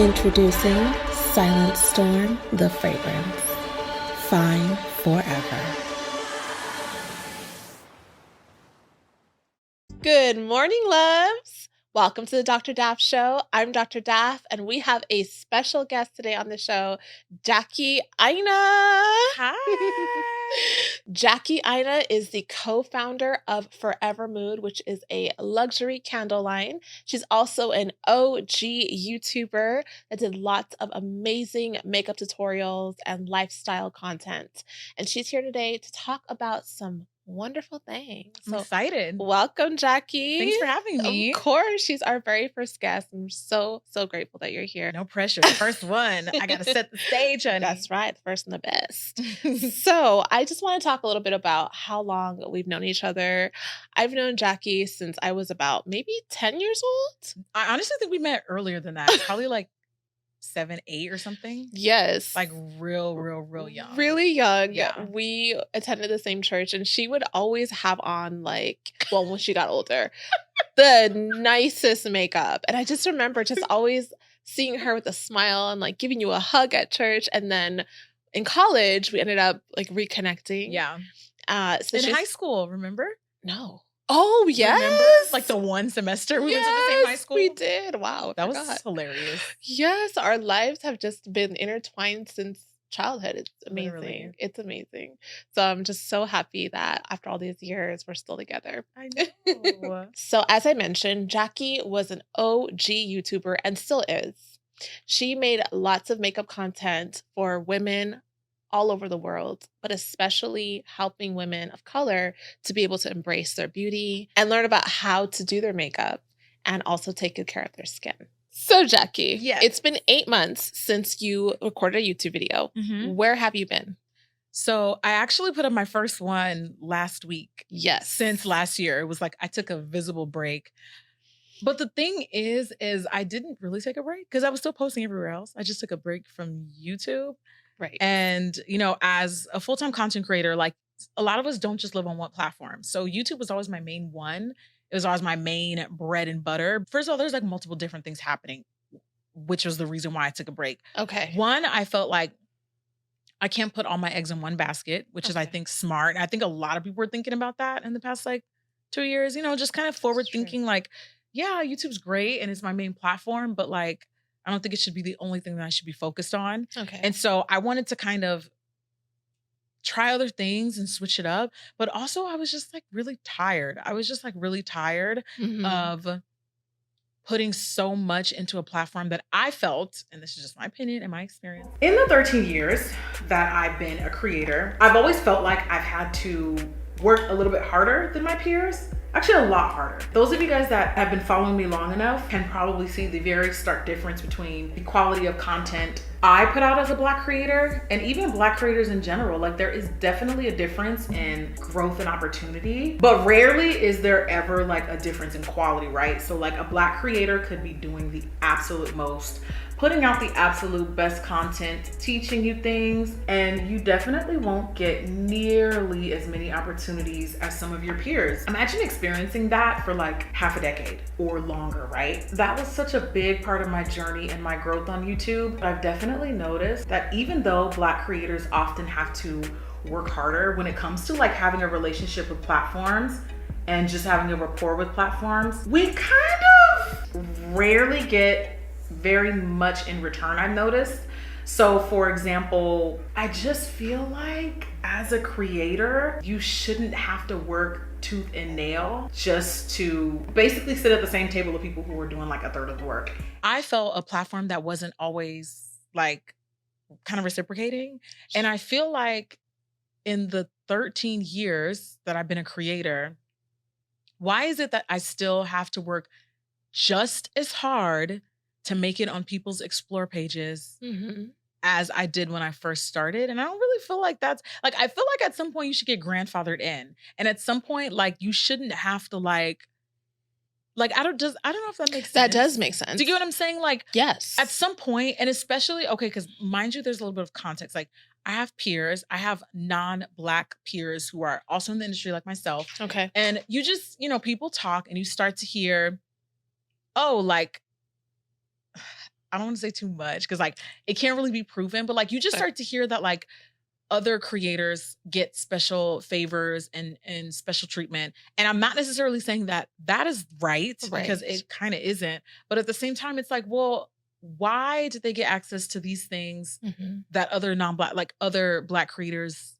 Introducing Silent Storm, the fragrance. Fine forever. Good morning, loves. Welcome to the Dr. Daf Show. I'm Dr. Daf, and we have a special guest today on the show, Jackie AINA. Hi. Jackie AINA is the co-founder of Forever Mood, which is a luxury candle line. She's also an OG YouTuber that did lots of amazing makeup tutorials and lifestyle content. And she's here today to talk about some wonderful things. I'm excited. Welcome, Jackie. Thanks for having me. Of course. She's our very first guest. I'm so grateful that you're here. No pressure. First one. I got to set the stage, honey. That's right. The first and the best. So I just want to talk a little bit about how long we've known each other. I've known Jackie since I was about maybe 10 years old. I honestly think we met earlier than that. Probably like 7, 8 or something. Yes. Like real young. Really young. Yeah. We attended the same church, and she would always have on when she got older, the nicest makeup. And I just remember just always seeing her with a smile and giving you a hug at church. And then in college, we ended up reconnecting. Yeah. So in high school, remember? No. Oh, yes. Remember? Like the one semester we went to the same high school? We did. Wow. That was hilarious. Yes. Our lives have just been intertwined since childhood. It's amazing. Literally. It's amazing. So I'm just so happy that after all these years, we're still together. I know. So as I mentioned, Jackie was an OG YouTuber and still is. She made lots of makeup content for women all over the world, but especially helping women of color to be able to embrace their beauty and learn about how to do their makeup and also take good care of their skin. So Jackie, Yes. It's been 8 months since you recorded a YouTube video. Mm-hmm. Where have you been? So I actually put up my first one last week. Yes. Since last year. It was like I took a visible break. But the thing is I didn't really take a break because I was still posting everywhere else. I just took a break from YouTube. Right. And, as a full-time content creator, a lot of us don't just live on one platform. So YouTube was always my main one. It was always my main bread and butter. First of all, there's multiple different things happening, which was the reason why I took a break. Okay. One, I felt like I can't put all my eggs in one basket, which is, I think, smart. And I think a lot of people were thinking about that in the past 2 years, just kind of forward thinking yeah, YouTube's great and it's my main platform, but I don't think it should be the only thing that I should be focused on. Okay. And so I wanted to kind of try other things and switch it up. But also I was just really tired. I was just really tired of putting so much into a platform that I felt, and this is just my opinion and my experience. In the 13 years that I've been a creator, I've always felt like I've had to work a little bit harder than my peers. Actually, a lot harder. Those of you guys that have been following me long enough can probably see the very stark difference between the quality of content I put out as a Black creator and even Black creators in general. There is definitely a difference in growth and opportunity, but rarely is there ever a difference in quality, right? So a Black creator could be doing the absolute most, putting out the absolute best content, teaching you things, and you definitely won't get nearly as many opportunities as some of your peers. Imagine experiencing that for half a decade or longer, right? That was such a big part of my journey and my growth on YouTube. But I've definitely noticed that even though Black creators often have to work harder when it comes to having a relationship with platforms and just having a rapport with platforms, we kind of rarely get very much in return, I've noticed. So for example, I just feel like as a creator, you shouldn't have to work tooth and nail just to basically sit at the same table of people who were doing a third of the work. I felt a platform that wasn't always kind of reciprocating. And I feel like in the 13 years that I've been a creator, why is it that I still have to work just as hard to make it on people's explore pages as I did when I first started? And I don't really feel like that's I feel like at some point you should get grandfathered in. And at some point, you shouldn't have to I don't know if that makes sense. That does make sense. Do you get what I'm saying? Yes. At some point, and especially, okay, because mind you, there's a little bit of context. I have peers, I have non-Black peers who are also in the industry like myself. Okay. And you just, people talk and you start to hear, oh, I don't want to say too much because like it can't really be proven, but like you just start to hear that like other creators get special favors and special treatment. And I'm not necessarily saying that that is right. Because it kind of isn't. But at the same time, it's like, well, why did they get access to these things that other non-Black, like other Black creators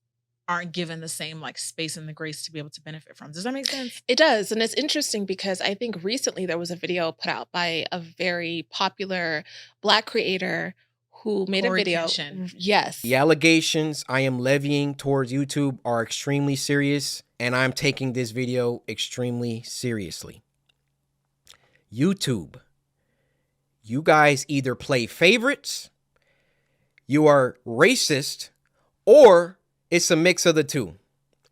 aren't given the same like space and the grace to be able to benefit from? Does that make sense? It does. And it's interesting because I think recently there was a video put out by a very popular Black creator who made a video. Yes. The allegations I am levying towards YouTube are extremely serious, and I'm taking this video extremely seriously. YouTube, you guys either play favorites, you are racist, or it's a mix of the two.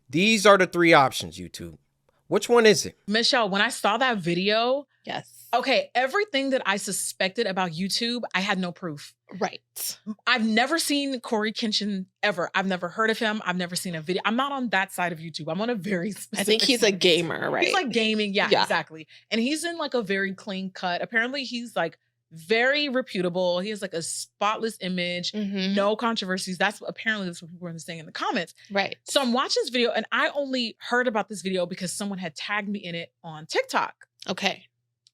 These are the three options, YouTube. Which one is it? Michelle, when I saw that video, yes. Okay, everything that I suspected about YouTube, I had no proof. Right. I've never seen Corey Kenshin ever. I've never heard of him. I've never seen a video. I'm not on that side of YouTube. I'm on a very specific I think he's a gamer, right? He's like gaming. Yeah, exactly. And he's in like a very clean cut. Apparently he's like very reputable. He has like a spotless image, no controversies. That's what people were saying in the comments. Right. So I'm watching this video and I only heard about this video because someone had tagged me in it on TikTok. Okay.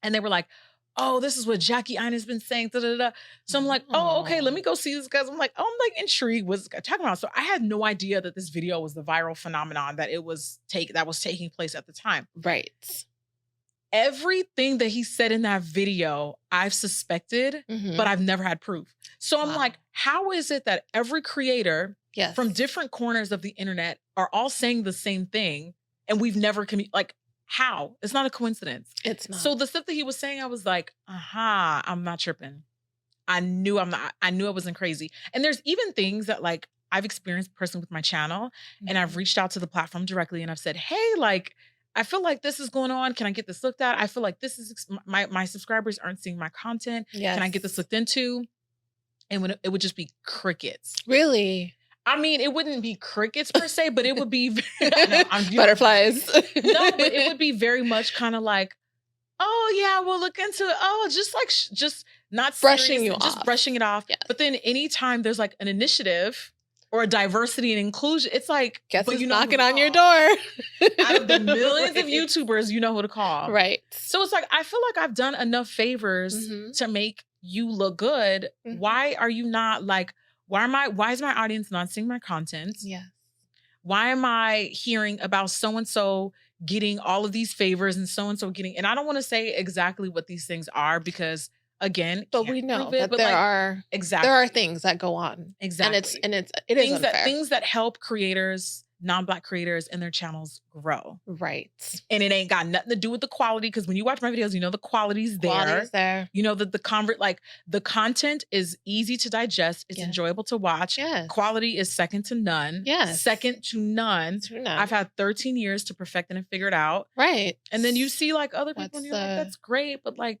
And they were like, oh, this is what Jackie AINA has been saying. Da, da, da. So I'm like, oh, okay, let me go see this, guys. I'm like intrigued. What's this guy talking about? So I had no idea that this video was the viral phenomenon that was taking place at the time. Right. Everything that he said in that video, I've suspected, but I've never had proof. So I'm like, how is it that every creator from different corners of the internet are all saying the same thing and we've never like, how? It's not a coincidence. It's not. So the stuff that he was saying, I was like, aha, I'm not tripping. I knew I wasn't crazy. And there's even things that like I've experienced personally with my channel and I've reached out to the platform directly and I've said, hey, like, I feel like this is going on. Can I get this looked at? I feel like this is, my subscribers aren't seeing my content. Yes. Can I get this looked into? And it would just be crickets. Really? I mean, it wouldn't be crickets per se, but it would be butterflies. No, but it would be very much kind of like, oh yeah, we'll look into it. Oh, just not brushing you off, just brushing it off. Yes. But then anytime there's like an initiative or a diversity and inclusion, it's like, guess who's knocking on your door? Out of the millions of YouTubers, you know who to call, right? So it's like I feel like I've done enough favors to make you look good. Why are you not like? Why is my audience not seeing my content? Yeah. Why am I hearing about so-and-so getting all of these favors and so-and-so getting, and I don't want to say exactly what these things are because again, but we know that there are things that go on. Exactly. And it is unfair. Things that help creators, non-Black creators and their channels grow. Right. And it ain't got nothing to do with the quality because when you watch my videos, you know the quality's there. You know that the content is easy to digest. It's enjoyable to watch. Yes. Quality is second to none. Yes. Second to none. I've had 13 years to perfect it and figure it out. Right. And then you see like other people and you're like, that's great, but like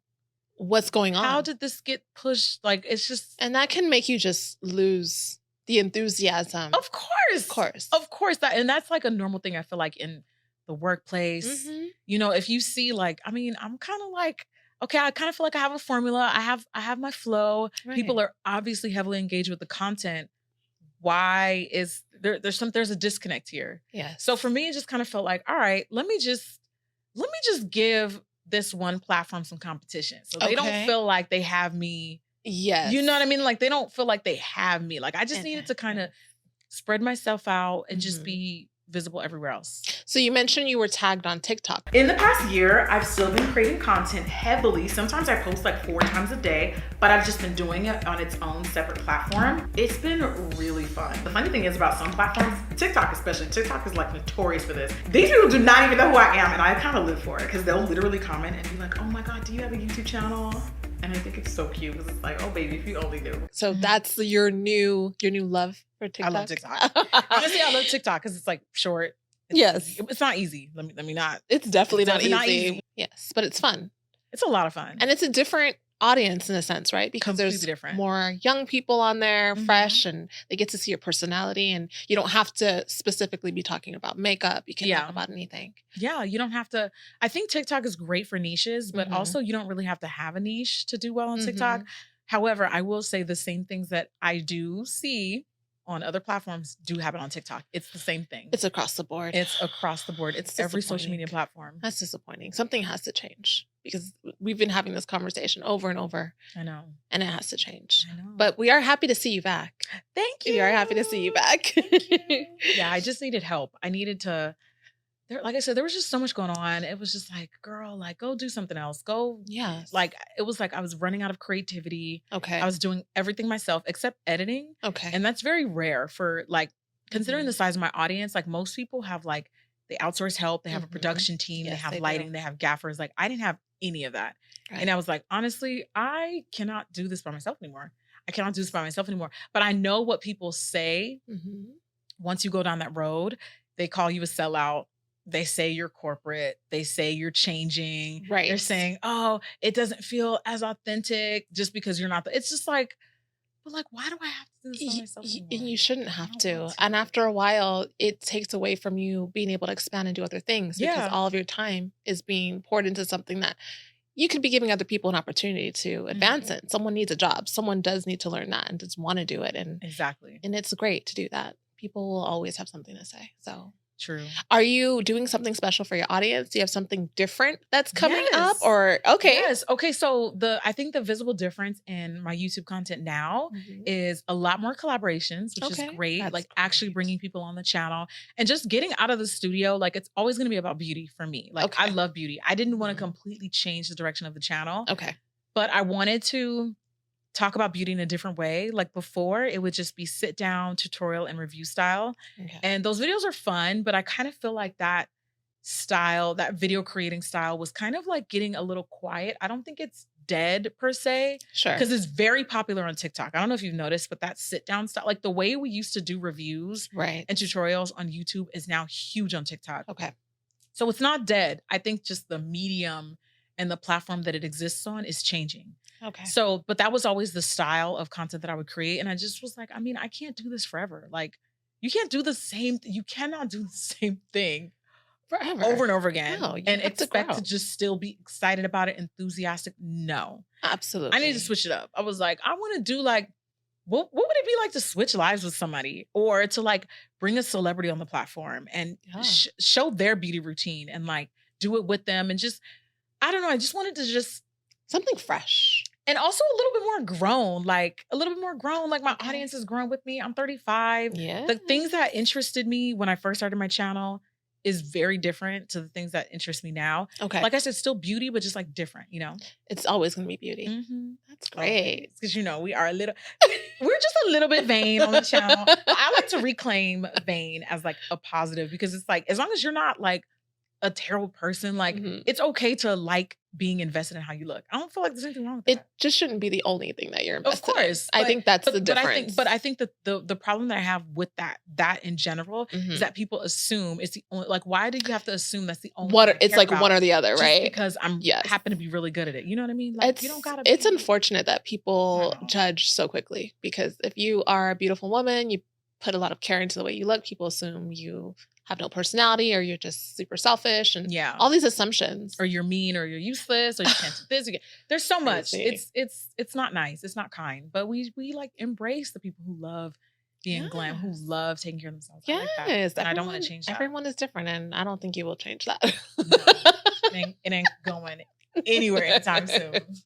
what's going on? How did this get pushed? Like it's just, and that can make you just lose the enthusiasm. Of course. That's like a normal thing I feel like in the workplace. You know, if you see like, I mean, I'm kind of like, okay, I kind of feel like I have a formula. I have my flow. Right. People are obviously heavily engaged with the content. Why is there's a disconnect here? Yeah. So for me, it just kind of felt like, all right, let me just give this one platform some competition. So they don't feel like they have me. Yes. You know what I mean? Like they don't feel like they have me. Like I just needed to kind of spread myself out and just be visible everywhere else. So you mentioned you were tagged on TikTok. In the past year, I've still been creating content heavily. Sometimes I post like 4 times a day, but I've just been doing it on its own separate platform. It's been really fun. The funny thing is about some platforms, TikTok especially, TikTok is like notorious for this. These people do not even know who I am, and I kind of live for it because they'll literally comment and be like, oh my God, do you have a YouTube channel? And I think it's so cute because it's like, oh baby, if you only knew. So that's your new love for TikTok? I love TikTok. Honestly, I love TikTok because it's like short. It's not easy. Let me not. It's definitely not easy. Yes, but it's fun. It's a lot of fun. And it's a different audience in a sense, right? Because there's more young people on there, fresh, and they get to see your personality, and you don't have to specifically be talking about makeup. You can talk about anything. Yeah, you don't have to. I think TikTok is great for niches, but also you don't really have to have a niche to do well on TikTok. However, I will say the same things that I do see on other platforms do happen on TikTok. It's the same thing. It's across the board. It's across the board. It's every social media platform. That's disappointing. Something has to change because we've been having this conversation over and over. I know. And it has to change. I know. But we are happy to see you back. Thank you. We are happy to see you back. Yeah, I just needed help. I needed to, like I said, there was just so much going on. It was just like, girl, like, go do something else. Go. Yes. Like, it was like I was running out of creativity. Okay. I was doing everything myself except editing. Okay. And that's very rare for, like, considering the size of my audience. Like, most people have, like, they outsource help. They have a production team. Yes, they have they lighting. do. They have gaffers. Like, I didn't have any of that. Right. And I was like, honestly, I cannot do this by myself anymore. But I know what people say once you go down that road. They call you a sellout. They say you're corporate. They say you're changing. Right. They're saying, oh, it doesn't feel as authentic just because you're not. It's just like, but like, why do I have to do this by myself anymore? And you shouldn't have to. And after a while, it takes away from you being able to expand and do other things because all of your time is being poured into something that you could be giving other people an opportunity to advance in. Someone needs a job. Someone does need to learn that and does want to do it. And exactly. And it's great to do that. People will always have something to say. So true. Are you doing something special for your audience? Do you have something different that's coming up? Or okay. Yes. Okay. So I think the visible difference in my YouTube content now is a lot more collaborations, which is great. That's like actually bringing people on the channel and just getting out of the studio. Like it's always going to be about beauty for me. Like I love beauty. I didn't want to completely change the direction of the channel. Okay. But I wanted to talk about beauty in a different way. Like before, it would just be sit down, tutorial, and review style. Okay. And those videos are fun, but I kind of feel like that style, that video creating style was kind of like getting a little quiet. I don't think it's dead per se. Sure. Because it's very popular on TikTok. I don't know if you've noticed, but that sit down style, like the way we used to do reviews and tutorials on YouTube is now huge on TikTok. Okay. So it's not dead. I think just the medium and the platform that it exists on is changing. Okay. So, but that was always the style of content that I would create. And I just was like, I mean, I can't do this forever. Like you can't do the same, you cannot do the same thing forever over and over again and expect to to just still be excited about it, enthusiastic. No, absolutely. I need to switch it up. I was like, I want to do like, what would it be like to switch lives with somebody or to like bring a celebrity on the platform and show their beauty routine and like do it with them and just, I don't know. I just wanted to just something fresh. And also a little bit more grown, like a little bit more grown. Like my audience has grown with me. I'm 35. Yeah. The things that interested me when I first started my channel is very different to the things that interest me now. Okay. Like I said, still beauty, but just like different, you know? It's always going to be beauty. That's great. Because, you know, we're just a little bit vain on the channel. I like to reclaim vain as like a positive because it's like, as long as you're not like a terrible person, like it's okay to like being invested in how you look. I don't feel like there's anything wrong with that. It just shouldn't be the only thing that you're invested in. Of course. I think that's the difference. But I think that the problem that I have with that in general is that people assume it's the only, like, why do you have to assume that's the only what it's like one or the other, right? Because I'm happen to be really good at it. You know what I mean? Like you don't gotta it's unfortunate that people judge so quickly because if you are a beautiful woman, you put a lot of care into the way you look, people assume you have no personality or you're just super selfish and all these assumptions. Or you're mean or you're useless or you can't do this. There's so much. It's not nice. It's not kind. But we like embrace the people who love being glam, who love taking care of themselves. Yes. I like that. And I don't want to change that. Everyone is different and I don't think you will change that. No, it ain't going anywhere anytime soon.